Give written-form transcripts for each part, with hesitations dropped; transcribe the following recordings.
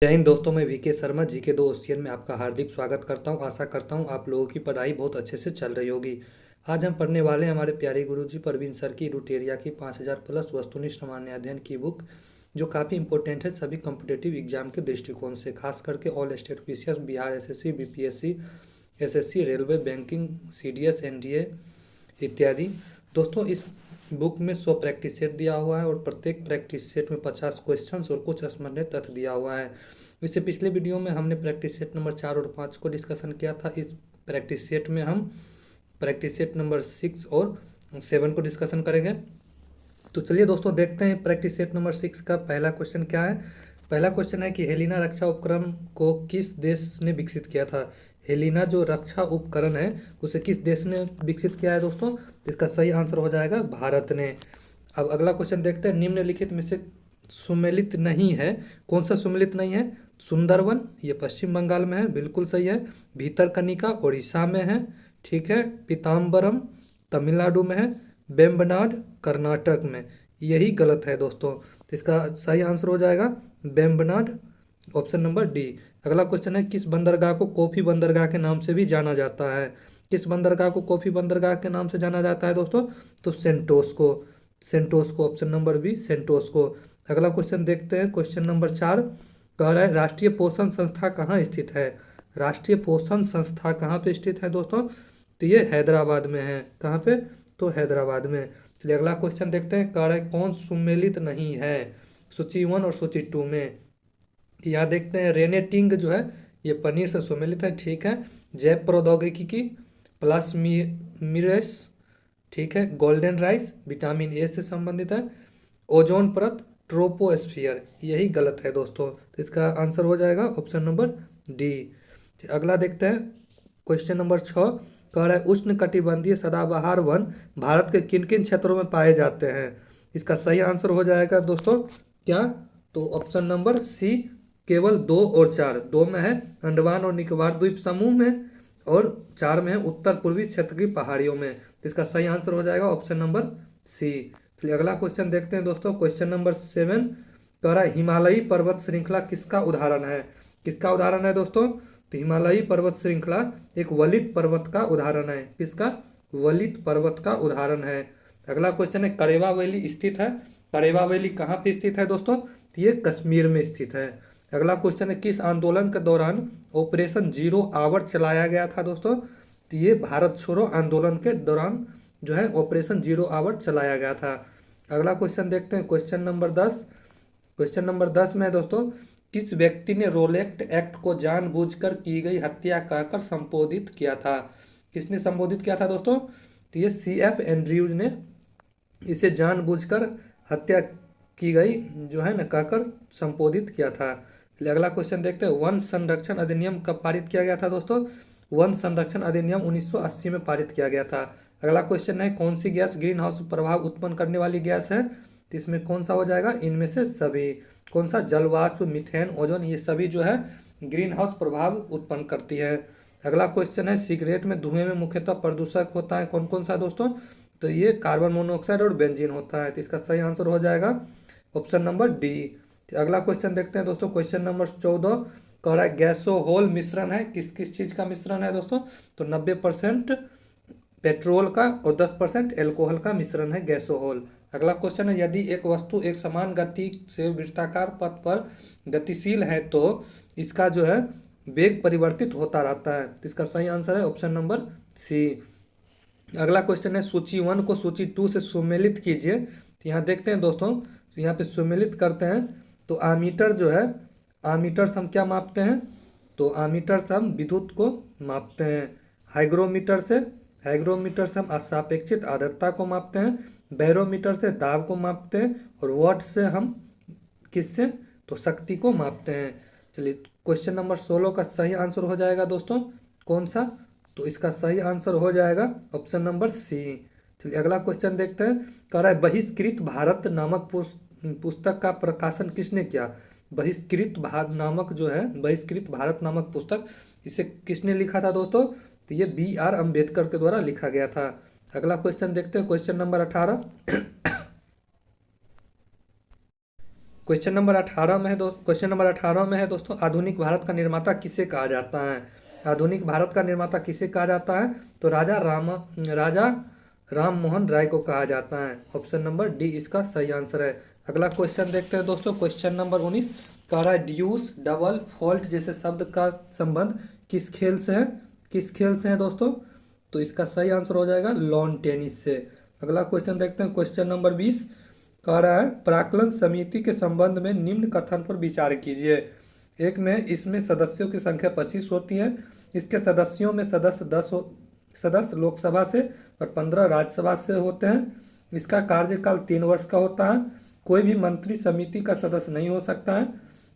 जय हिंद दोस्तों, मैं वीके शर्मा जीके 2 ओशियन में आपका हार्दिक स्वागत करता हूं। आशा करता हूं आप लोगों की पढ़ाई बहुत अच्छे से चल रही होगी। आज हम पढ़ने वाले हैं हमारे प्यारे गुरुजी परवीन सर की रूटेरिया की 5000 प्लस वस्तुनिष्ठ सामान्य अध्ययन की बुक, जो काफ़ी इंपॉर्टेंट है सभी कॉम्पिटेटिव एग्जाम के दृष्टिकोण से, खास करके all state PCS, Bihar SSC, BPSC, SSC, railway, banking, CDS, NDA इत्यादि। दोस्तों, इस बुक में 100 प्रैक्टिस सेट दिया हुआ है और प्रत्येक प्रैक्टिस सेट में 50 क्वेश्चंस और कुछ स्मरणीय तथ्य दिया हुआ है। इससे पिछले वीडियो में हमने प्रैक्टिस सेट नंबर 4 और 5 को डिस्कशन किया था। इस प्रैक्टिस सेट में हम प्रैक्टिस सेट नंबर 6 और 7 को डिस्कशन करेंगे। तो चलिए दोस्तों, देखते हैं प्रैक्टिस सेट नंबर 6 का पहला क्वेश्चन क्या है। पहला क्वेश्चन है कि हेलिना रक्षा उपकरण को किस देश ने विकसित किया था। हेलिना जो रक्षा उपकरण है उसे किस देश ने विकसित किया है दोस्तों। इसका सही आंसर हो जाएगा भारत ने। अब अगला क्वेश्चन देखते हैं, निम्नलिखित में से सुमेलित नहीं है। कौन सा सुमेलित नहीं है? सुंदरवन, ये पश्चिम बंगाल में है, बिल्कुल सही है। भीतरकनिका उड़ीसा में है, ठीक है। पीताम्बरम तमिलनाडु में है। वेम्बनाड कर्नाटक में। यही गलत है दोस्तों, तो इसका सही आंसर हो जाएगा वेम्बनाड, ऑप्शन नंबर डी। अगला क्वेश्चन है, किस बंदरगाह को कॉफी बंदरगाह के नाम से भी जाना जाता है। किस बंदरगाह को कॉफी बंदरगाह के नाम से जाना जाता है दोस्तों? तो सेंटोस को। सेंटोस को, ऑप्शन नंबर बी, सेंटोस को। अगला क्वेश्चन देखते हैं, क्वेश्चन नंबर 4 कह रहा है, राष्ट्रीय पोषण संस्था कहाँ स्थित है। राष्ट्रीय पोषण संस्था कहाँ पे स्थित है दोस्तों? तो ये हैदराबाद में है। कहाँ पे? तो हैदराबाद में। चलिए अगला क्वेश्चन देखते हैं, कह रहा है कौन सुमेलित नहीं है सूची 1 और सूची 2 में। यहाँ देखते हैं, रेनेटिंग जो है ये पनीर से सुमेलित है, ठीक है। जैव प्रौद्योगिकी की प्लास्मीरेस, ठीक है। गोल्डन राइस विटामिन ए से संबंधित है। ओजोन परत, ट्रोपोस्फियर, यही गलत है दोस्तों, तो इसका आंसर हो जाएगा ऑप्शन नंबर डी। अगला देखते हैं, क्वेश्चन नंबर 6 कह रहा है, उष्ण कटिबंधीय सदाबहार वन भारत के किन किन क्षेत्रों में पाए जाते हैं। इसका सही आंसर हो जाएगा दोस्तों क्या? तो ऑप्शन नंबर सी, केवल 2 और 4। 2 में है अंडमान और निकोबार द्वीप समूह में, और 4 में है उत्तर पूर्वी क्षेत्र की पहाड़ियों में। तो इसका सही आंसर हो जाएगा ऑप्शन नंबर सी। चलिए अगला क्वेश्चन देखते हैं दोस्तों, क्वेश्चन नंबर 7 कह रहा है, हिमालयी पर्वत श्रृंखला किसका उदाहरण है। किसका उदाहरण है दोस्तों? तो हिमालयी पर्वत श्रृंखला एक वलित पर्वत का उदाहरण है। किसका? वलित पर्वत का उदाहरण है। अगला क्वेश्चन है, करेवा वैली स्थित है। करेवा वैली कहाँ पे स्थित है दोस्तों? तो ये कश्मीर में स्थित है। अगला क्वेश्चन है, किस आंदोलन के दौरान ऑपरेशन जीरो आवर चलाया गया था दोस्तों? तो ये भारत छोड़ो आंदोलन के दौरान जो है ऑपरेशन जीरो आवर चलाया गया था। अगला क्वेश्चन देखते हैं, क्वेश्चन नंबर 10। क्वेश्चन नंबर 10 में दोस्तों, किस व्यक्ति ने रोलेक्ट एक्ट को जानबूझकर की गई हत्या कहकर संबोधित किया था। किसने संबोधित किया था दोस्तों? तो ये CF एंड्रयूज ने इसे जानबूझकर हत्या की गई जो है ना कहकर संबोधित किया था। चलिए अगला क्वेश्चन देखते हैं, वन संरक्षण अधिनियम कब पारित किया गया था दोस्तों? वन संरक्षण अधिनियम 1980 में पारित किया गया था। अगला क्वेश्चन है, कौन सी गैस ग्रीन हाउस प्रभाव उत्पन्न करने वाली गैस है। तो इसमें कौन सा हो जाएगा? इनमें से सभी। कौन सा? जलवाष्प, मीथेन, ओजोन, ये सभी जो है ग्रीन हाउस प्रभाव उत्पन्न करती है। अगला क्वेश्चन है, सिगरेट में धुएं में मुख्यतः प्रदूषक होता है कौन कौन सा दोस्तों? तो ये कार्बन मोनोऑक्साइड और बेंजीन होता है। तो इसका सही आंसर हो जाएगा ऑप्शन नंबर डी। अगला क्वेश्चन देखते हैं दोस्तों, क्वेश्चन नंबर 14 कह रहा है, गैसोहोल मिश्रण है किस किस चीज का मिश्रण है दोस्तों? तो 90% पेट्रोल का और 10% एल्कोहल का मिश्रण है गैसोहोल। अगला क्वेश्चन है, यदि एक वस्तु एक समान गति से वृत्ताकार पथ पर गतिशील है तो इसका जो है वेग परिवर्तित होता रहता है। तो इसका सही आंसर है ऑप्शन नंबर सी। अगला क्वेश्चन है, सूची 1 को सूची 2 से सुमेलित कीजिए। तो यहाँ देखते हैं दोस्तों, तो यहाँ पे सुमेलित करते हैं तो आमीटर जो है, आमीटर हम क्या मापते हैं? तो आमीटर से हम विद्युत को मापते हैं। हाइग्रोमीटर से, हाइग्रोमीटर से हम सापेक्षित आर्द्रता को मापते हैं। बैरोमीटर से दाब को मापते हैं। और वाट से हम किससे? तो शक्ति को मापते हैं। चलिए क्वेश्चन नंबर 16 का सही आंसर हो जाएगा दोस्तों कौन सा? तो इसका सही आंसर हो जाएगा ऑप्शन नंबर सी। चलिए अगला क्वेश्चन देखते हैं, कह रहा है, बहिष्कृत भारत नामक पुस्तक का प्रकाशन किसने किया। बहिष्कृत भारत नामक जो है, बहिष्कृत भारत नामक पुस्तक, इसे किसने लिखा था दोस्तों? तो ये BR अम्बेडकर के द्वारा लिखा गया था। अगला क्वेश्चन देखते हैं, क्वेश्चन नंबर 18 क्वेश्चन नंबर 18 में है दोस्तों, आधुनिक भारत का निर्माता किसे कहा जाता है? आधुनिक भारत का निर्माता किसे कहा जाता है? तो राजा राम मोहन राय को कहा जाता है। ऑप्शन नंबर डी इसका सही आंसर है। अगला क्वेश्चन देखते हैं दोस्तों, क्वेश्चन नंबर 19 कह रहा है ड्यूस, डबल, फॉल्ट जैसे शब्द का संबंध किस खेल से है? किस खेल से है दोस्तों? तो इसका सही आंसर हो जाएगा लॉन टेनिस से। अगला क्वेश्चन देखते हैं, क्वेश्चन नंबर 20 कह रहा है प्राक्कलन समिति के संबंध में निम्न कथन पर विचार कीजिए। एक में इसमें सदस्यों की संख्या 25 होती है, इसके सदस्यों में सदस्य लोकसभा से और 15 राज्यसभा से होते हैं, इसका कार्यकाल 3 वर्ष का होता है, कोई भी मंत्री समिति का सदस्य नहीं हो सकता है,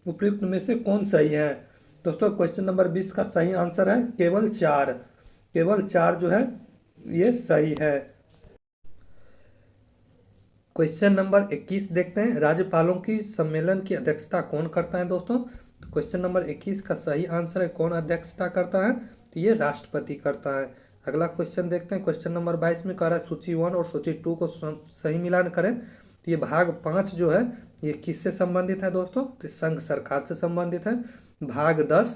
उपयुक्त में से कौन सही है? दोस्तों क्वेश्चन नंबर 20 का सही आंसर है केवल 4। केवल 4 जो है ये सही है। क्वेश्चन नंबर 21 देखते हैं, राज्यपालों की सम्मेलन की अध्यक्षता कौन करता है दोस्तों? क्वेश्चन नंबर 21 का सही आंसर है कौन अध्यक्षता करता है? तो ये राष्ट्रपति करता है। अगला क्वेश्चन देखते हैं, क्वेश्चन नंबर 22 में कह रहा है सूची 1 और सूची 2 को सही मिलान करें। तो ये भाग 5 जो है ये किससे संबंधित है दोस्तों? तो संघ सरकार से संबंधित है। भाग 10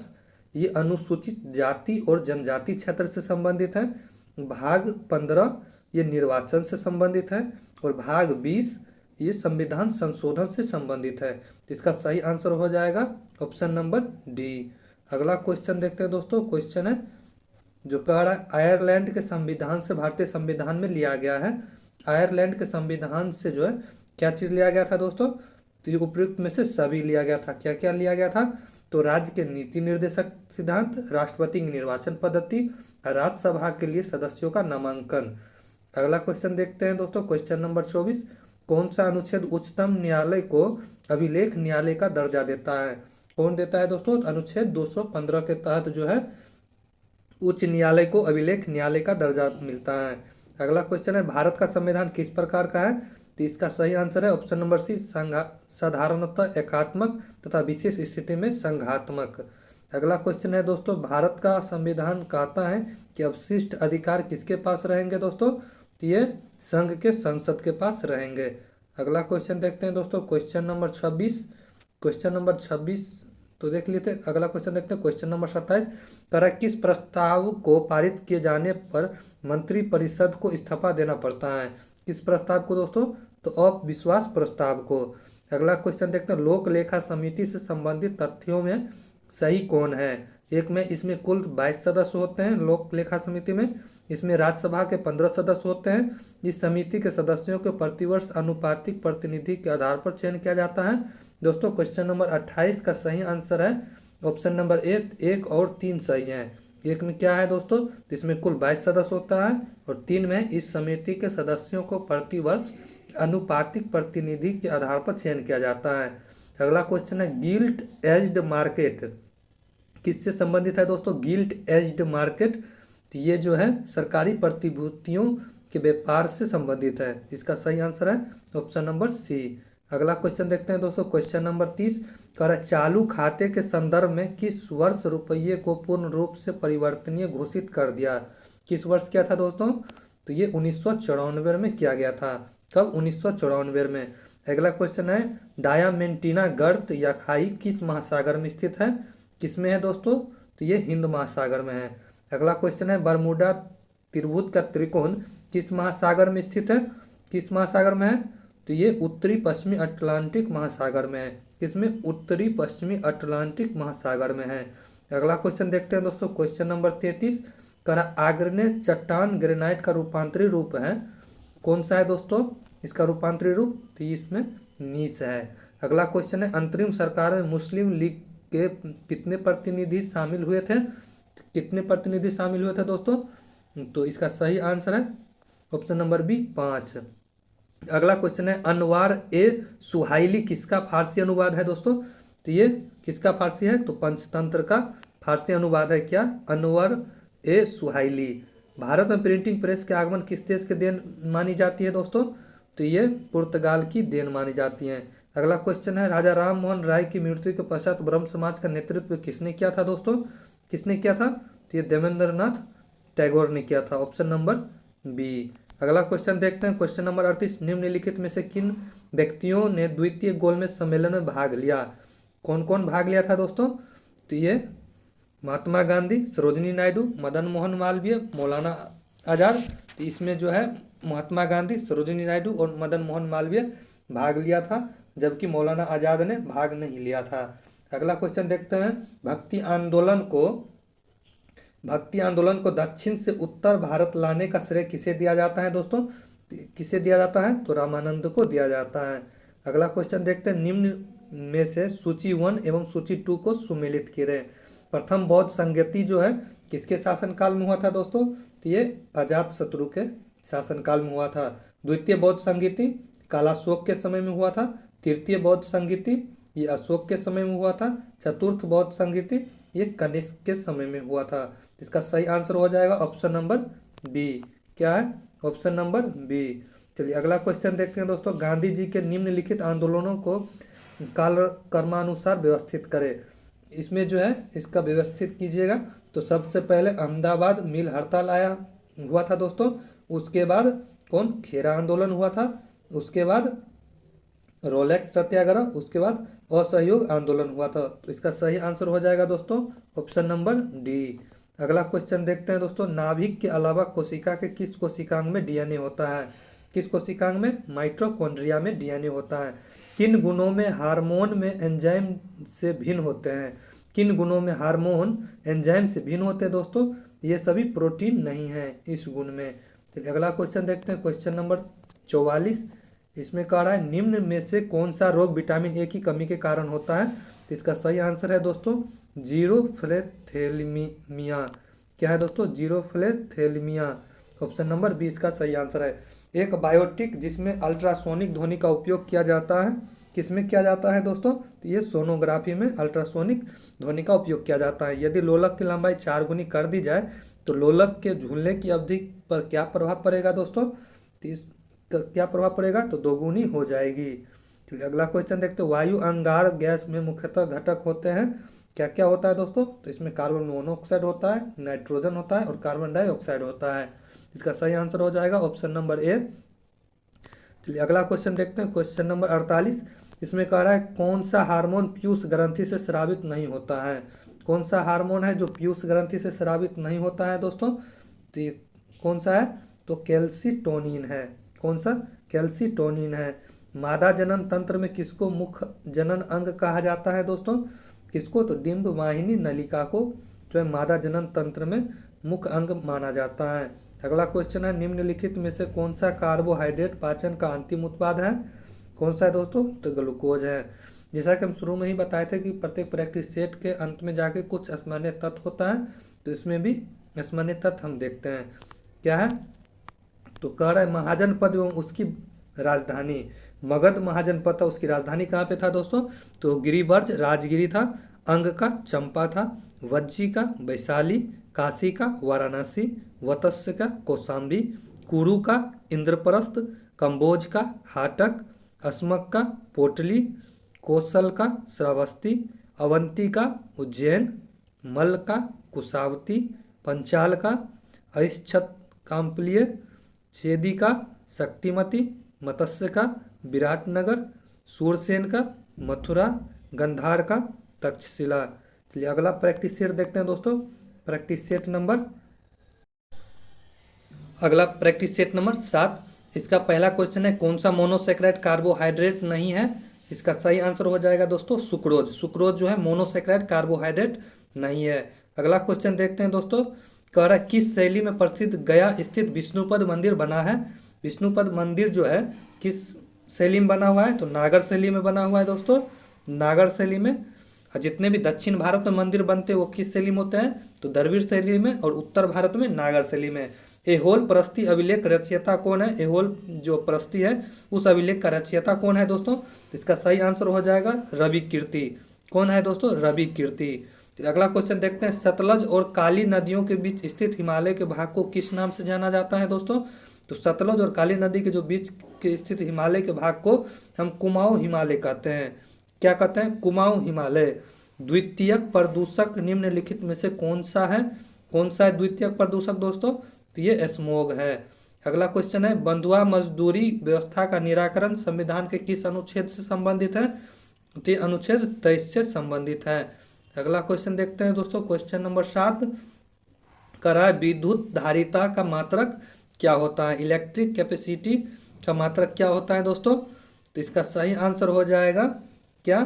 ये अनुसूचित जाति और जनजाति क्षेत्र से संबंधित है। भाग 15 ये निर्वाचन से संबंधित है और भाग 20 ये संविधान संशोधन से संबंधित है। इसका सही आंसर हो जाएगा ऑप्शन नंबर डी। अगला क्वेश्चन देखते हैं दोस्तों, क्वेश्चन है जो कह रहा है आयरलैंड के संविधान से भारतीय संविधान में लिया गया है। आयरलैंड के संविधान से जो है क्या चीज लिया गया था दोस्तों? तो ये उपयुक्त में से सभी लिया गया था। क्या क्या लिया गया था? तो राज्य के नीति निर्देशक सिद्धांत, राष्ट्रपति की निर्वाचन पद्धति, राज्यसभा के लिए सदस्यों का नामांकन। अगला क्वेश्चन देखते हैं दोस्तों, क्वेश्चन नंबर 24 कौन सा अनुच्छेद उच्चतम न्यायालय को अभिलेख न्यायालय का दर्जा देता है? कौन देता है दोस्तों? अनुच्छेद 215 के तहत जो है उच्च न्यायालय को अभिलेख न्यायालय का दर्जा मिलता है। अगला क्वेश्चन है भारत का संविधान किस प्रकार का है? तो इसका सही आंसर है ऑप्शन नंबर सी साधारणतः एकात्मक तथा विशेष स्थिति में संघात्मक। अगला क्वेश्चन है दोस्तों, भारत का संविधान कहता है कि अवशिष्ट अधिकार किसके पास रहेंगे दोस्तों? तो ये संघ के संसद के पास रहेंगे। अगला क्वेश्चन देखते हैं दोस्तों, क्वेश्चन नंबर 26। क्वेश्चन नंबर 26 तो देख लेते हैं। अगला क्वेश्चन देखते हैं, क्वेश्चन नंबर 27 करा किस प्रस्ताव को पारित किए जाने पर मंत्रिपरिषद को इस्तीफा देना पड़ता है? किस प्रस्ताव को दोस्तों? तो अविश्वास प्रस्ताव को। अगला क्वेश्चन देखते हैं, लोक लेखा समिति से संबंधित तथ्यों में सही कौन है? एक में इसमें कुल 22 सदस्य होते हैं लोक लेखा समिति में, इसमें राज्यसभा के 15 सदस्य होते हैं। इस समिति के सदस्यों के प्रतिवर्ष अनुपातिक प्रतिनिधि के आधार पर चयन किया जाता है। दोस्तों क्वेश्चन नंबर 28 का सही आंसर है ऑप्शन नंबर 1 और 3 सही है। एक में क्या है दोस्तों? तो इसमें कुल 22 सदस्य होता है और 3 में इस समिति के सदस्यों को प्रतिवर्ष अनुपातिक प्रतिनिधि के आधार पर चयन किया जाता है। अगला क्वेश्चन है गिल्ट एज्ड मार्केट किससे संबंधित है दोस्तों? गिल्ट एज्ड मार्केट तो ये जो है सरकारी प्रतिभूतियों के व्यापार से संबंधित है। इसका सही आंसर है ऑप्शन नंबर सी। अगला क्वेश्चन देखते हैं दोस्तों, क्वेश्चन नंबर 30 कह रहा है चालू खाते के संदर्भ में किस वर्ष रुपये को पूर्ण रूप से परिवर्तनीय घोषित कर दिया? किस वर्ष किया था दोस्तों? तो ये 1994 में किया गया था। कब? 1994 में। अगला क्वेश्चन है डायामेंटिना गर्त या खाई किस महासागर में स्थित है? किसमें है दोस्तों? तो ये हिंद महासागर में है। अगला क्वेश्चन है बरमूडा त्रिभुज का त्रिकोण किस महासागर में स्थित है? किस महासागर में है? तो ये उत्तरी पश्चिमी अटलांटिक महासागर में है। किसमें? उत्तरी पश्चिमी अटलांटिक महासागर में है। अगला क्वेश्चन देखते हैं दोस्तों, क्वेश्चन नंबर 33 करा आग्नेय चट्टान ग्रेनाइट का रूपांतरी रूप है कौन सा है दोस्तों? इसका रूपांतरी रूप तो इसमें नीस है। अगला क्वेश्चन है अंतरिम सरकार में मुस्लिम लीग के कितने प्रतिनिधि शामिल हुए थे? कितने प्रतिनिधि शामिल हुए थे दोस्तों? तो इसका सही आंसर है ऑप्शन नंबर बी 5। अगला क्वेश्चन है अनवार ए सुहाइली किसका फारसी अनुवाद है दोस्तों? तो ये किसका फारसी है? तो पंचतंत्र का फारसी अनुवाद है। क्या? अनवर ए सुहाइली। भारत में प्रिंटिंग प्रेस के आगमन किस देश के देन मानी जाती है दोस्तों? तो ये पुर्तगाल की देन मानी जाती है। अगला क्वेश्चन है राजा राम मोहन राय की मृत्यु के पश्चात ब्रह्म समाज का नेतृत्व किसने किया था दोस्तों? किसने किया था? तो ये देवेंद्र नाथ टैगोर ने किया था। Option number B. अगला क्वेश्चन देखते हैं, क्वेश्चन नंबर 38, निम्नलिखित में से किन व्यक्तियों ने द्वितीय गोलमेज सम्मेलन में भाग लिया? कौन कौन भाग लिया था दोस्तों? तो ये महात्मा गांधी, सरोजिनी नायडू, मदन मोहन मालवीय, मौलाना आजाद। तो इसमें जो है महात्मा गांधी, सरोजिनी नायडू और मदन मोहन मालवीय भाग लिया था, जबकि मौलाना आजाद ने भाग नहीं लिया था। अगला क्वेश्चन देखते हैं, भक्ति आंदोलन को दक्षिण से उत्तर भारत लाने का श्रेय किसे दिया जाता है दोस्तों? किसे दिया जाता है? तो रामानंद को दिया जाता है। अगला क्वेश्चन देखते हैं, निम्न में से सूची 1 एवं सूची 2 को सुमेलित करें। प्रथम बौद्ध संगति जो है किसके शासनकाल में हुआ था दोस्तों? तो ये अजात शत्रु के शासनकाल में हुआ था। द्वितीय बौद्ध संगति कालाशोक के समय में हुआ था। तृतीय बौद्ध संगति ये अशोक के समय में हुआ था। चतुर्थ बौद्ध संगति ये कनिष्क के समय में हुआ था। इसका सही आंसर हो जाएगा ऑप्शन नंबर बी। क्या है? Option number B. चलिए अगला क्वेश्चन देखते हैं दोस्तों, गांधी जी के निम्नलिखित आंदोलनों को काल क्रमानुसार व्यवस्थित करें। इसमें जो है इसका व्यवस्थित कीजिएगा। तो सबसे पहले अहमदाबाद मिल हड़ताल हुआ था दोस्तों। उसके बाद खेरा आंदोलन हुआ था। उसके बाद रोलेट सत्याग्रह, उसके बाद असहयोग आंदोलन हुआ था। तो इसका सही आंसर हो जाएगा दोस्तों ऑप्शन नंबर डी। अगला क्वेश्चन देखते हैं दोस्तों, नाभिक के अलावा कोशिका के किस कोशिकांग में डीएनए होता है? किस कोशिकांग में? माइटोकॉन्ड्रिया में डीएनए होता है। किन गुणों में हार्मोन में एंजाइम से भिन्न होते हैं? किन गुणों में हार्मोन एंजाइम से भिन्न होते हैं दोस्तों? ये सभी प्रोटीन नहीं है इस गुण में। चलिए अगला क्वेश्चन देखते हैं, क्वेश्चन नंबर 44। इसमें कह रहा है, निम्न में से कौन सा रोग विटामिन ए की कमी के कारण होता है? तो इसका सही आंसर है दोस्तों जीरोफ्लेथेलमिया। क्या है दोस्तों? जीरोफ्लेथेलमिया। ऑप्शन नंबर बी इसका सही आंसर है। एक बायोटिक जिसमें अल्ट्रासोनिक ध्वनि का उपयोग किया जाता है, किसमें किया जाता है दोस्तों? तो ये सोनोग्राफी में अल्ट्रासोनिक ध्वनि का उपयोग किया जाता है। यदि लोलक की लंबाई 4 गुनी कर दी जाए तो लोलक के झूलने की अवधि पर क्या प्रभाव पड़ेगा दोस्तों? तो क्या प्रभाव पड़ेगा? तो 2 गुनी हो जाएगी। चलिए अगला क्वेश्चन देखते हैं, वायु अंगार गैस में मुख्यतः घटक होते हैं। क्या क्या होता है दोस्तों? तो इसमें कार्बन मोनोऑक्साइड होता है, नाइट्रोजन होता है और कार्बन डाइऑक्साइड होता है। इसका सही आंसर हो जाएगा ऑप्शन नंबर ए। चलिए अगला क्वेश्चन देखते हैं, क्वेश्चन नंबर 48। इसमें कह रहा है, कौन सा हार्मोन पीयूष ग्रंथि से स्रावित नहीं होता है? कौन सा हार्मोन है जो पीयूष ग्रंथि से स्रावित नहीं होता है दोस्तों? तो ये कौन सा है? तो कैल्सीटोनिन है। कौन सा? कैल्सीटोनिन है। मादा जनन तंत्र में किसको मुख्य जनन अंग कहा जाता है दोस्तों? किसको? तो डिंब वाहिनी नलिका को जो है मादा जनन तंत्र में मुख्य अंग माना जाता है। अगला क्वेश्चन है, निम्नलिखित में से कौन सा कार्बोहाइड्रेट पाचन का अंतिम उत्पाद है? कौन सा है दोस्तों? तो ग्लूकोज है। जैसा कि हम शुरू में ही बताए थे कि प्रत्येक प्रैक्टिस सेट के अंत में जाके कुछ असामान्य तत्व होता है, तो इसमें भी असामान्य तत्व हम देखते हैं। क्या है? तो कह रहा है, महाजनपद एवं उसकी राजधानी। मगध महाजनपद था, उसकी राजधानी कहाँ पे था दोस्तों? तो गिरिवर्ज राजगिरी था। अंग का चंपा था। वज्जी का वैशाली। काशी का वाराणसी। वत्स्य का कौशाम्बी। कुरु का इंद्रप्रस्थ। कंबोज का हाटक। अस्मक का पोटली। कौशल का श्रावस्ती। अवंती का उज्जैन। मल्ल का कुशावती। पंचाल का अहिच्छत्काम्प्लिय। चेदी का शक्तिमती। मत्स्य का विराटनगर। सूरसेन का मथुरा। गंधार का तक्षशिला। चलिए अगला प्रैक्टिस सेट देखते हैं दोस्तों। Practice set number 7। इसका पहला क्वेश्चन है, कौन सा मोनोसेक्राइड कार्बोहाइड्रेट नहीं है? इसका सही आंसर हो जाएगा दोस्तों सुक्रोज। सुक्रोज जो है मोनोसेक्राइड कार्बोहाइड्रेट नहीं है। अगला क्वेश्चन देखते हैं दोस्तों, कह रहा है, किस शैली में प्रसिद्ध गया स्थित विष्णुपद मंदिर बना है? विष्णुपद मंदिर जो है किस शैली में बना हुआ है? तो नागर शैली में बना हुआ है दोस्तों। नागर शैली में। जितने भी दक्षिण भारत में मंदिर बनते हैं वो किस शैली में होते हैं? तो द्रविड़ शैली में। और उत्तर भारत में नागर शैली में। एहोल प्रस्ती अभिलेख रचयिता कौन है? एहोल जो प्रस्ती है उस अभिलेख का रचयिता कौन है दोस्तों? इसका सही आंसर हो जाएगा रवि कीर्ति। कौन है दोस्तों? रवि कीर्ति। तो अगला क्वेश्चन देखते हैं, सतलज और काली नदियों के बीच स्थित हिमालय के भाग को किस नाम से जाना जाता है दोस्तों? तो सतलज और काली नदी के जो बीच के स्थित हिमालय के भाग को हम कुमाऊं हिमालय कहते हैं। क्या कहते हैं? कुमाऊं हिमालय। द्वितीयक प्रदूषक निम्नलिखित में से कौन सा है? कौन सा है द्वितीयक प्रदूषक दोस्तों? तो ये स्मोग है। अगला क्वेश्चन है बंधुआ मजदूरी व्यवस्था का निराकरण संविधान के किस अनुच्छेद से संबंधित है? तो ये अनुच्छेद 23 से संबंधित है। अगला क्वेश्चन देखते हैं दोस्तों, क्वेश्चन नंबर 7 करा विद्युत धारिता का मात्रक क्या होता है? इलेक्ट्रिक कैपेसिटी का मात्रक क्या होता है दोस्तों? तो इसका सही आंसर हो जाएगा क्या?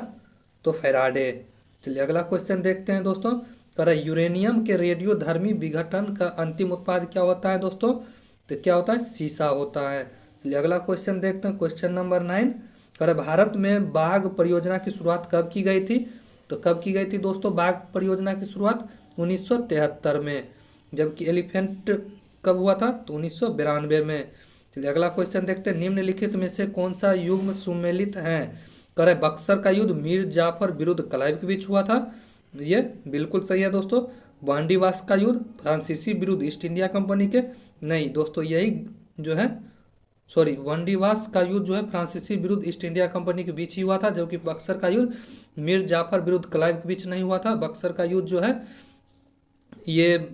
तो फैराडे। चलिए अगला क्वेश्चन देखते हैं दोस्तों, करा यूरेनियम के रेडियोधर्मी विघटन का अंतिम उत्पाद क्या होता है दोस्तों? तो क्या होता है? सीसा होता है। चलिए अगला क्वेश्चन देखते हैं, क्वेश्चन नंबर 9 करा भारत में बाघ परियोजना की शुरुआत कब की गई थी? तो कब की गई थी दोस्तों बाघ परियोजना की शुरुआत? 1973 में। जबकि एलिफेंट कब हुआ था? तो 1992 में। चलिए अगला क्वेश्चन देखते हैं, निम्नलिखित में से कौन सा युग्म सुमेलित है? करे बक्सर का युद्ध मीर जाफर विरुद्ध क्लाइव के बीच हुआ था, ये बिल्कुल सही है दोस्तों। वांडीवास का युद्ध फ्रांसीसी विरुद्ध ईस्ट इंडिया कंपनी के, नहीं दोस्तों यही जो है सॉरी वांडीवास का युद्ध जो है फ्रांसीसी विरुद्ध ईस्ट इंडिया कंपनी के बीच ही हुआ था, जबकि बक्सर का युद्ध मीर जाफर विरुद्ध क्लाइव के बीच नहीं हुआ था। बक्सर का युद्ध जो है ये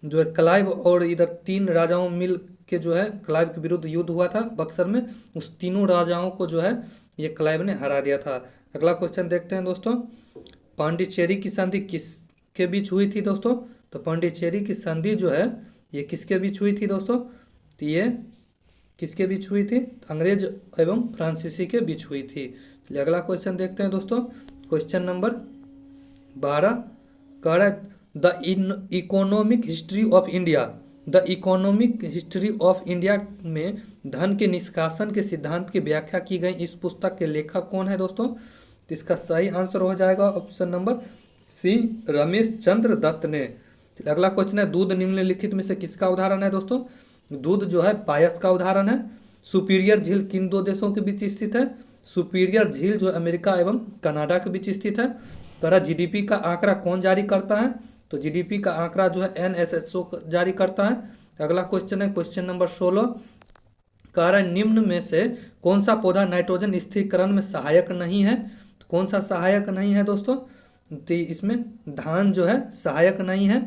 जो है क्लाइव और इधर 3 राजाओं मिल के जो है क्लाइव के विरुद्ध युद्ध हुआ था बक्सर में, उस तीनों राजाओं को जो है ये क्लाइव ने हरा दिया था। अगला क्वेश्चन देखते हैं दोस्तों, पांडिचेरी की संधि किसके बीच हुई थी दोस्तों? तो पांडिचेरी की संधि जो है ये किसके बीच हुई थी दोस्तों? तो ये किसके बीच हुई थी? अंग्रेज एवं फ्रांसीसी के बीच हुई थी। चलिए अगला क्वेश्चन देखते हैं दोस्तों, क्वेश्चन नंबर 12 कह रहा है the economic history of India, the economic history of India में धन के निष्कासन के सिद्धांत की व्याख्या की गई इस पुस्तक के लेखक कौन है दोस्तों? तो इसका सही आंसर हो जाएगा option number C, Ramesh Chandra Dutt ने। अगला क्वेश्चन है दूध निम्नलिखित में से किसका उदाहरण है दोस्तों? दूध जो है पायस का उदाहरण है। सुपीरियर झील किन 2 देशों के बीच स्थित है? सुपीरियर झील जो अमेरिका एवं कनाडा के बीच स्थित है। तरह जीडीपी का आंकड़ा कौन जारी करता है? तो जीडीपी का आंकड़ा जो है एनएसएसओ जारी करता है। अगला क्वेश्चन है क्वेश्चन नंबर 16 कह रहा है निम्न में से कौन सा पौधा नाइट्रोजन स्थिरीकरण में सहायक नहीं है? तो कौन सा सहायक नहीं है दोस्तों? तो इसमें धान जो है सहायक नहीं है।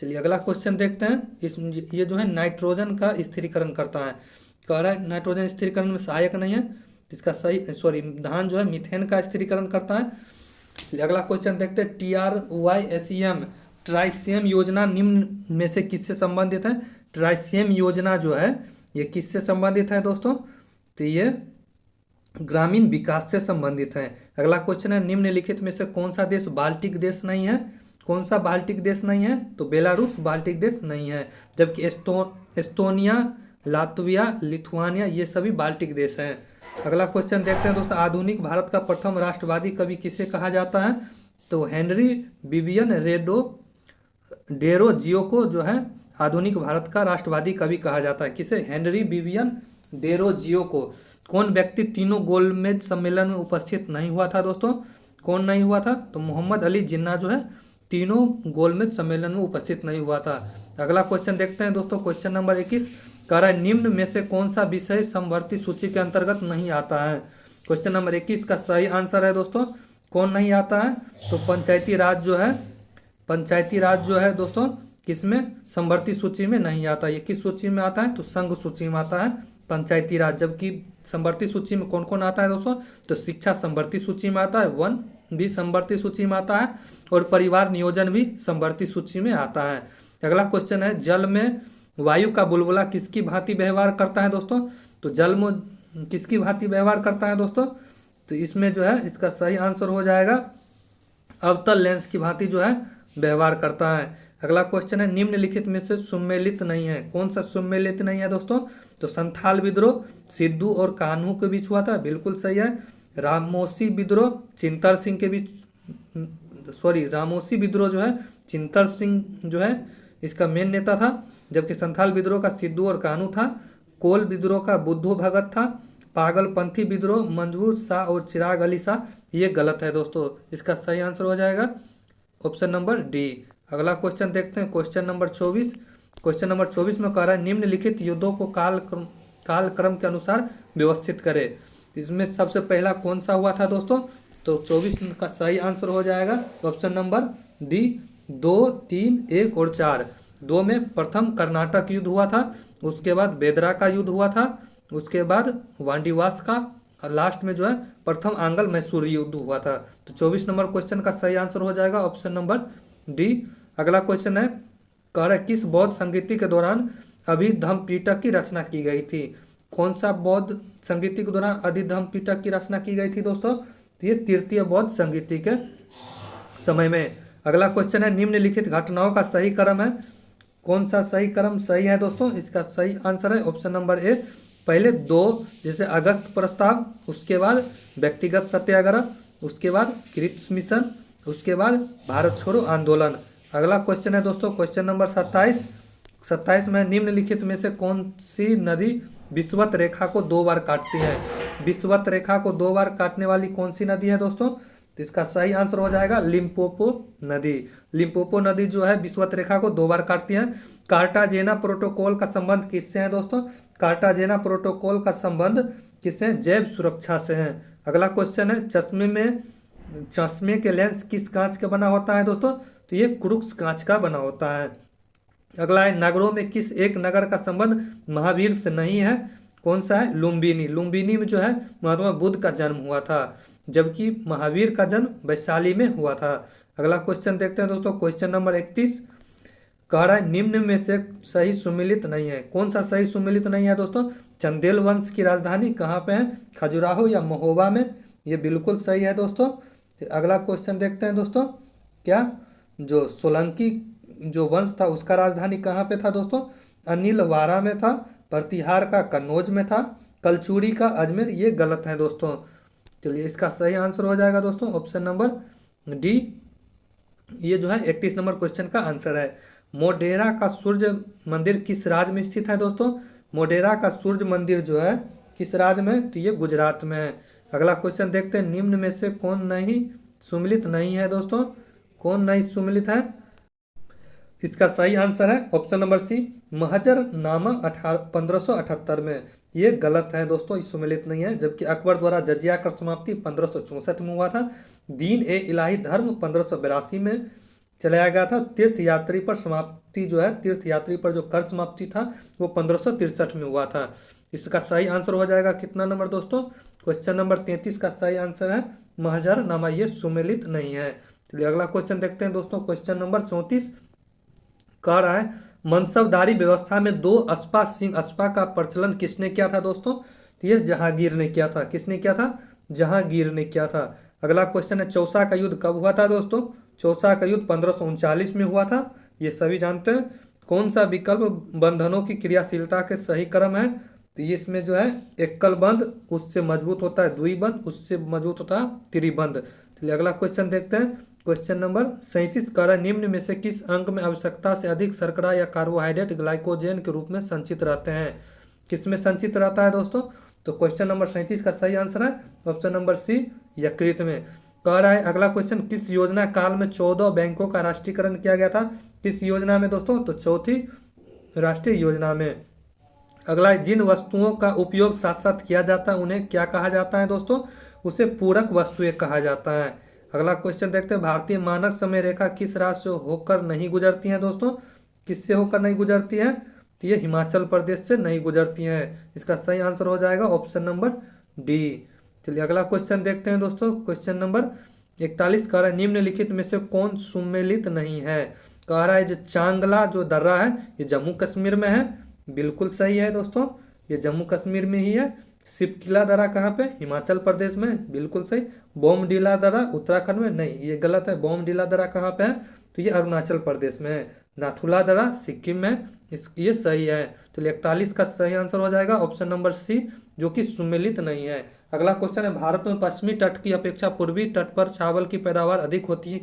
चलिए अगला क्वेश्चन देखते हैं, इस ये जो है नाइट्रोजन का स्थिरीकरण करता है। कह रहा है नाइट्रोजन स्थिरीकरण में सहायक नहीं है, इसका सही धान जो है मीथेन का स्थिरीकरण करता है। चलिए अगला क्वेश्चन देखते हैं TRYSEM ट्राइसेम योजना निम्न में से किससे संबंधित है? ट्राइसेम योजना जो है ये किससे संबंधित है दोस्तों? तो ये ग्रामीण विकास से संबंधित है। अगला क्वेश्चन है निम्नलिखित में से कौन सा देश बाल्टिक देश नहीं है? कौन सा बाल्टिक देश नहीं है? तो बेलारूस बाल्टिक देश नहीं है, जबकि एस्टोनिया, लातविया, लिथुआनिया ये सभी बाल्टिक देश हैं। अगला क्वेश्चन देखते हैं दोस्तों, आधुनिक भारत का प्रथम राष्ट्रवादी कवि किसे कहा जाता है? तो हेनरी विवियन डेरोजियो को जो है आधुनिक भारत का राष्ट्रवादी कवि कहा जाता है। किसे? हेनरी विवियन डेरोजियो को। कौन व्यक्ति तीनों गोलमेज सम्मेलन में उपस्थित नहीं हुआ था दोस्तों? कौन नहीं हुआ था? तो मोहम्मद अली जिन्ना जो है तीनों गोलमेज सम्मेलन में उपस्थित नहीं हुआ था। अगला क्वेश्चन देखते हैं दोस्तों, क्वेश्चन नंबर 21 कह रहा है निम्न में से कौन सा विषय समवर्ती सूची के अंतर्गत नहीं आता है? क्वेश्चन नंबर 21 का सही आंसर है दोस्तों कौन नहीं आता है? तो पंचायती राज जो है दोस्तों किसमें? समवर्ती सूची में नहीं आता। ये किस सूची में आता है? तो संघ सूची में आता है पंचायती राज। जबकि समवर्ती सूची में कौन कौन आता है दोस्तों? तो शिक्षा समवर्ती सूची में आता है, वन भी समवर्ती सूची में आता है और परिवार नियोजन भी समवर्ती सूची में आता है। अगला क्वेश्चन है जल में वायु का बुलबुला किसकी भांति व्यवहार करता है दोस्तों? तो जल में किसकी भांति व्यवहार करता है दोस्तों? तो इसमें जो है इसका सही आंसर हो जाएगा अवतल लेंस की भांति जो है व्यवहार करता है। अगला क्वेश्चन है निम्नलिखित में से सुमेलित नहीं है। कौन सा सुमेलित नहीं है दोस्तों? तो संथाल विद्रोह सिद्धू और कान्हू के बीच हुआ था, बिल्कुल सही है। रामोसी विद्रोह चिंतर सिंह के बीच रामोसी विद्रोह जो है चिंतर सिंह जो है इसका मेन नेता था, जबकि संथाल विद्रोह का सिद्धू और कान्हू था। कोल विद्रोह का बुद्धू भगत था। पागलपंथी विद्रोह मंजूर शाह और चिराग अली शाह, ये गलत है दोस्तों। इसका सही आंसर हो जाएगा ऑप्शन नंबर डी। अगला क्वेश्चन देखते हैं क्वेश्चन नंबर 24। क्वेश्चन नंबर 24 में कह रहा है निम्नलिखित युद्धों को कालक्रम के अनुसार व्यवस्थित करें। इसमें सबसे पहला कौन सा हुआ था दोस्तों? तो 24 का सही आंसर हो जाएगा ऑप्शन नंबर डी 2, 3, 1 और 4। 2 में प्रथम कर्नाटक युद्ध हुआ था, उसके बाद बेदरा का युद्ध हुआ था, उसके बाद वांडीवास का, और लास्ट में जो है प्रथम आंग्ल मैसूर युद्ध हुआ था। तो 24 नंबर क्वेश्चन का सही आंसर हो जाएगा ऑप्शन नंबर डी। अगला क्वेश्चन है, कह रहा है किस बौद्ध संगीति के दौरान अभिधम्म पिटक की रचना की गई थी? कौन सा बौद्ध संगीति के दौरान अभिधम्म पिटक की रचना की गई थी दोस्तों? तो ये तृतीय बौद्ध संगीति के समय में। अगला क्वेश्चन है, निम्नलिखित घटनाओं का सही क्रम है? कौन सा सही क्रम सही है दोस्तों? इसका सही आंसर है ऑप्शन नंबर ए, पहले 2 जैसे अगस्त प्रस्ताव, उसके बाद व्यक्तिगत सत्याग्रह, उसके बाद क्रिप्स मिशन, उसके बाद भारत छोड़ो आंदोलन। अगला क्वेश्चन है दोस्तों क्वेश्चन नंबर 27 में निम्नलिखित में से कौन सी नदी विषुवत रेखा को 2 बार काटती है? विषुवत रेखा को 2 बार काटने वाली कौन सी नदी है दोस्तों? तो इसका सही आंसर हो जाएगा लिम्पोपो नदी। लिम्पोपो नदी जो है विषुवत रेखा को 2 बार काटती है। कार्टाजेना प्रोटोकॉल का संबंध किससे है दोस्तों? कार्टाजेना प्रोटोकॉल का संबंध किससे है? जैव सुरक्षा से है। अगला क्वेश्चन है, चश्मे के लेंस किस कांच का बना होता है दोस्तों? तो ये क्रूक्स कांच का बना होता है। अगला है, नगरों में किस एक नगर का संबंध महावीर से नहीं है? कौन सा है? लुम्बिनी। लुम्बिनी में जो है महात्मा बुद्ध का जन्म हुआ था, जबकि महावीर का जन्म वैशाली में हुआ था। अगला क्वेश्चन देखते हैं दोस्तों क्वेश्चन नंबर 31, कह रहा है निम्न में से सही सुमिलित नहीं है। कौन सा सही सुमिलित नहीं है दोस्तों? चंदेल वंश की राजधानी कहाँ पे है? खजुराहो या महोबा में? ये बिल्कुल सही है दोस्तों। अगला क्वेश्चन देखते हैं दोस्तों, क्या जो सोलंकी जो वंश था उसका राजधानी कहाँ पे था दोस्तों? अनिलवारा में था, प्रतिहार का कन्नौज में था, कलचूरी का अजमेर। ये गलत है दोस्तों। चलिए इसका सही आंसर हो जाएगा दोस्तों ऑप्शन नंबर डी। ये जो है 31 नंबर क्वेश्चन का आंसर है। मोढेरा का सूर्य मंदिर किस राज्य में स्थित है दोस्तों? मोढेरा का सूर्य मंदिर जो है किस राज्य में? तो ये गुजरात में है। अगला क्वेश्चन देखते हैं, निम्न में से कौन नहीं सुमिलित नहीं है दोस्तों? कौन नहीं सुमिलित है? इसका सही आंसर है ऑप्शन नंबर सी, महजर नामा 1578 में। ये गलत है दोस्तों, ये सुमिलित नहीं है। जबकि अकबर द्वारा जजिया कर समाप्ति 1564 में हुआ था। दीन ए इलाही धर्म 1582 में चलाया गया था। तीर्थ यात्री पर समाप्ति जो है, तीर्थ यात्री पर जो कर समाप्ति था वो 1563 में हुआ था। इसका सही आंसर हो जाएगा कितना नंबर दोस्तों? क्वेश्चन नंबर 33 का सही आंसर है महजर नामा, ये सुमिलित नहीं है। चलिए अगला क्वेश्चन देखते हैं दोस्तों क्वेश्चन नंबर 34, कह रहा है मनसबदारी व्यवस्था में 2 अस्पा सिंह अस्पा का प्रचलन किसने किया था दोस्तों? तो ये जहांगीर ने किया था। किसने किया था? जहांगीर ने किया था। अगला क्वेश्चन है, चौसा का युद्ध कब हुआ था दोस्तों? चौसा का युद्ध 1539 में हुआ था, ये सभी जानते हैं। कौन सा विकल्प बंधनों की क्रियाशीलता के सही क्रम है? तो ये इसमें जो है एकल बंध उससे मजबूत होता है द्विबंध, उससे मजबूत होता है त्रिबंध। चलिए अगला क्वेश्चन देखते हैं क्वेश्चन नंबर 37, कह रहा है निम्न में से किस अंग में आवश्यकता से अधिक शर्करा या कार्बोहाइड्रेट ग्लाइकोजन के रूप में संचित रहते हैं? किस में संचित रहता है दोस्तों? तो क्वेश्चन नंबर 37 का सही आंसर है ऑप्शन नंबर सी, यकृत में। कह रहा है अगला क्वेश्चन, किस योजना काल में 14 बैंकों का राष्ट्रीयकरण किया गया था? किस योजना में दोस्तों? तो चौथी राष्ट्रीय योजना में। अगला, जिन वस्तुओं का उपयोग साथ साथ किया जाता है उन्हें क्या कहा जाता है दोस्तों? उसे पूरक वस्तुएं कहा जाता है। अगला क्वेश्चन देखते हैं, भारतीय मानक समय रेखा किस राज्य से होकर नहीं गुजरती है दोस्तों? किससे होकर नहीं गुजरती है? तो ये हिमाचल प्रदेश से नहीं गुजरती है। इसका सही आंसर हो जाएगा ऑप्शन नंबर डी। चलिए अगला क्वेश्चन देखते हैं दोस्तों क्वेश्चन नंबर 41, कह रहा है निम्नलिखित में से कौन सुमेलित नहीं है? कह रहा है जो चांगला जो दर्रा है ये जम्मू कश्मीर में है, बिल्कुल सही है दोस्तों, ये जम्मू कश्मीर में ही है। सिपकिला दर्रा कहाँ पे? हिमाचल प्रदेश में, बिल्कुल सही। बोमडीला दर्रा उत्तराखंड में, नहीं ये गलत है। बोमडीला दर्रा कहाँ पे है? तो ये अरुणाचल प्रदेश में है। नाथुला दर्रा सिक्किम में, ये सही है। तो 41 का सही आंसर हो जाएगा ऑप्शन नंबर सी, जो कि सुमेलित नहीं है। अगला क्वेश्चन है, भारत में पश्चिमी तट की अपेक्षा पूर्वी तट पर चावल की पैदावार अधिक होती है,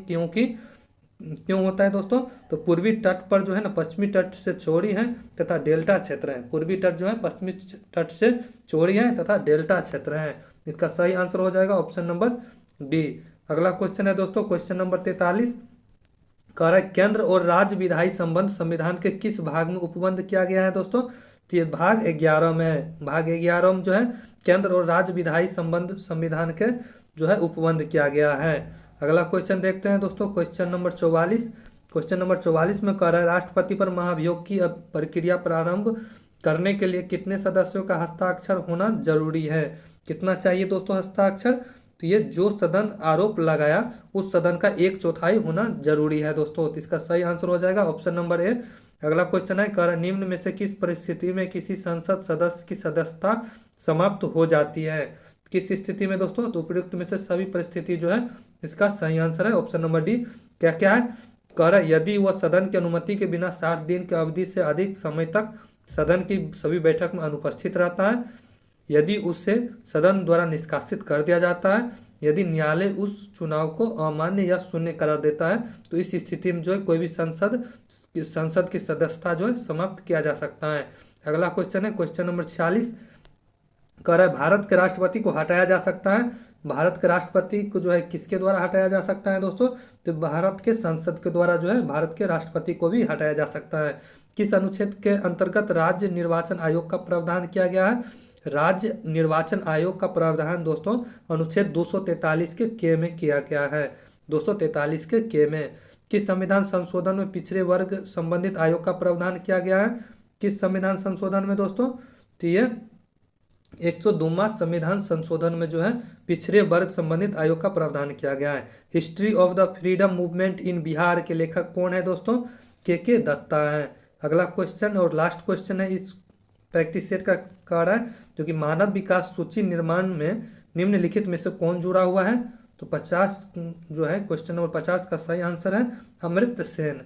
क्यों होता है दोस्तों? तो पूर्वी तट पर जो है ना पश्चिमी तट से चौड़ी है तथा डेल्टा क्षेत्र है। पूर्वी तट जो है पश्चिमी तट से चौड़ी है तथा डेल्टा क्षेत्र है। इसका सही आंसर हो जाएगा ऑप्शन नंबर डी। अगला क्वेश्चन है दोस्तों क्वेश्चन नंबर 43, कह रहा है केंद्र और राज्य विधायी संबंध संविधान के किस भाग में उपबंध किया गया है दोस्तों? तो ये भाग 11 में है। भाग 11 में जो है केंद्र और राज्य विधायी संबंध संविधान के जो है उपबंध किया गया है। अगला क्वेश्चन देखते हैं दोस्तों क्वेश्चन नंबर 44, क्वेश्चन नंबर 44 में कह रहा है राष्ट्रपति पर महाभियोग की प्रक्रिया प्रारंभ करने के लिए कितने सदस्यों का हस्ताक्षर होना जरूरी है। कितना चाहिए दोस्तों हस्ताक्षर, तो ये जो सदन आरोप लगाया उस सदन का 1/4 होना जरूरी है दोस्तों। तो इसका सही आंसर हो जाएगा ऑप्शन नंबर ए। अगला क्वेश्चन है कह रहा है निम्न में से किस परिस्थिति में किसी संसद सदस्य की सदस्यता समाप्त हो जाती है। किस स्थिति में दोस्तों, तो उपयुक्त में से सभी परिस्थिति जो है इसका सही आंसर है ऑप्शन नंबर डी। क्या क्या है, कह रहा है यदि वह सदन की अनुमति के बिना 60 दिन की अवधि से अधिक समय तक सदन की सभी बैठक में अनुपस्थित रहता है, यदि उससे सदन द्वारा निष्कासित कर दिया जाता है, यदि न्यायालय उस चुनाव को अमान्य या शून्य करार देता है, तो इस स्थिति में जो है कोई भी संसद की सदस्यता जो है समाप्त किया जा सकता है। अगला क्वेश्चन है क्वेश्चन नंबर 46, कह रहा है भारत के राष्ट्रपति को हटाया जा सकता है। भारत के राष्ट्रपति को जो है किसके द्वारा हटाया जा सकता है दोस्तों, तो भारत के संसद के द्वारा जो है भारत के राष्ट्रपति को भी हटाया जा सकता है। किस अनुच्छेद के अंतर्गत राज्य निर्वाचन आयोग का प्रावधान किया गया है। राज्य निर्वाचन आयोग का प्रावधान दोस्तों अनुच्छेद 243 के में किया गया है। 243 के में किस संविधान संशोधन में पिछड़े वर्ग संबंधित आयोग का प्रावधान किया गया है। किस संविधान संशोधन में दोस्तों, तो ये 102वां संविधान संशोधन में जो है पिछड़े वर्ग संबंधित आयोग का प्रावधान किया गया है। History of the freedom movement in Bihar के लेखक कौन है दोस्तों, के दत्ता है। अगला क्वेश्चन और लास्ट क्वेश्चन है इस प्रैक्टिस सेट का कार्ड है, जो कि मानव विकास सूची निर्माण में निम्नलिखित में से कौन जुड़ा हुआ है। तो 50 जो है क्वेश्चन नंबर 50 का सही आंसर है अमृत सेन।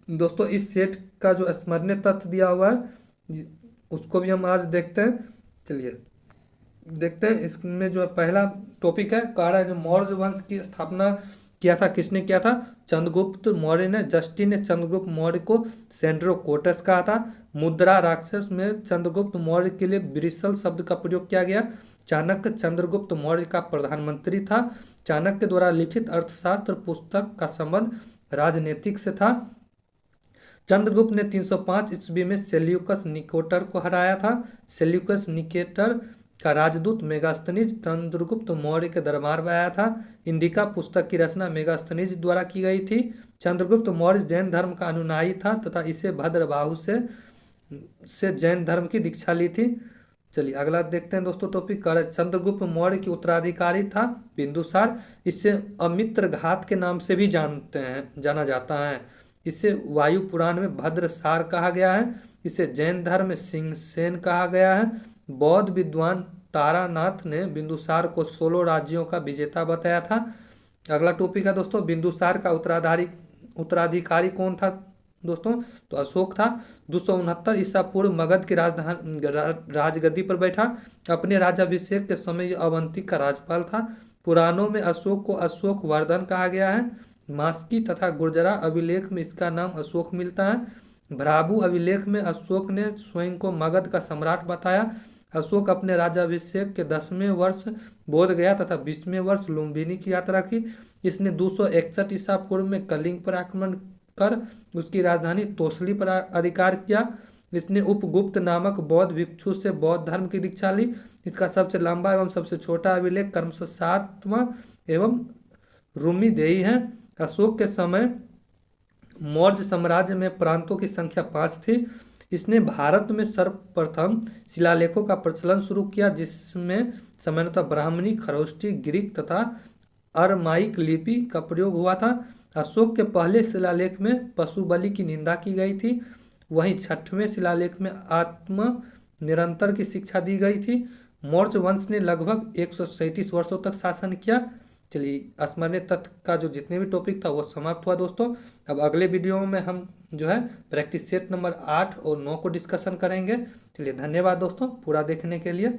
दोस्तों इस सेट का जो स्मरणीय तथ्य दिया हुआ है उसको भी हम आज देखते हैं। चलिए देखते हैं इसमें जो पहला टॉपिक है काड़ा जो मौर्य वंश की स्थापना किया था किसने किया था, चंद्रगुप्त मौर्य ने। जस्टिन ने चंद्रगुप्त मौर्य को सेंड्रोकोटस कहा था। मुद्रा राक्षस में चंद्रगुप्त मौर्य के लिए ब्रिसल शब्द का प्रयोग किया गया। चाणक्य चंद्रगुप्त मौर्य का प्रधानमंत्री था। चाणक्य द्वारा लिखित अर्थशास्त्र पुस्तक का संबंध राजनीतिक से था। चंद्रगुप्त ने 305 ईस्वी में सेल्यूकस निकेटर को हराया था। सेल्यूकस निकेटर का राजदूत मेगास्थनीज चंद्रगुप्त मौर्य के दरबार में आया था। इंडिका पुस्तक की रचना मेगास्थनीज द्वारा की गई थी। चंद्रगुप्त मौर्य जैन धर्म का अनुयायी था तथा इसे भद्रबाहु से जैन धर्म की दीक्षा ली थी। चलिए अगला देखते हैं दोस्तों टॉपिक कर चंद्रगुप्त मौर्य की उत्तराधिकारी था बिंदुसार। इसे अमित्र घात के नाम से भी जाना जाता है। इसे वायु पुराण में भद्रसार कहा गया है। इसे जैन धर्म में सिंहसेन कहा गया है। बौद्ध विद्वान तारानाथ ने बिंदुसार को 16 राज्यों का विजेता बताया था। अगला टॉपिक है दोस्तों बिंदुसार का उत्तराधिकारी कौन था दोस्तों, तो अशोक था। 269 ईसा पूर्व मगध की राजगद्दी पर बैठा। अपने राज्याभिषेक के समय यह अवंती का राज्यपाल था। पुराणों में अशोक को अशोक वर्धन कहा गया है। मास्की तथा गुर्जरा अभिलेख में इसका नाम अशोक मिलता है। भ्राभु अभिलेख में अशोक ने स्वयं को मगध का सम्राट बताया। अशोक अपने राज्याभिषेक के 10वें वर्ष बोध गया तथा 20वें वर्ष लुम्बिनी की यात्रा की। इसने 261 ईसा पूर्व में कलिंग पर आक्रमण कर उसकी राजधानी तोसली पर अधिकार किया। इसने उपगुप्त नामक बौद्ध भिक्षु से बौद्ध धर्म की दीक्षा ली। इसका सबसे लंबा एवं सबसे छोटा अभिलेख क्रमशः 7वां एवं रूमीदेई है। अशोक के समय मौर्य साम्राज्य में प्रांतों की संख्या 5 थी। इसने भारत में सर्वप्रथम शिलालेखों का प्रचलन शुरू किया जिसमें सामान्यतः ब्राह्मणी, खरोष्टी, ग्रीक तथा अरमाइक लिपि का प्रयोग हुआ था। अशोक के पहले शिलालेख में पशु बलि की निंदा की गई थी। वहीं 6वें शिलालेख में आत्म निरंतर की शिक्षा दी गई थी। मौर्य वंश ने लगभग 137 वर्षों तक शासन किया। चलिए स्मरणीय तथ्य का जो जितने भी टॉपिक था वो समाप्त हुआ दोस्तों। अब अगले वीडियो में हम जो है प्रैक्टिस सेट नंबर 8 और 9 को डिस्कशन करेंगे। चलिए धन्यवाद दोस्तों पूरा देखने के लिए।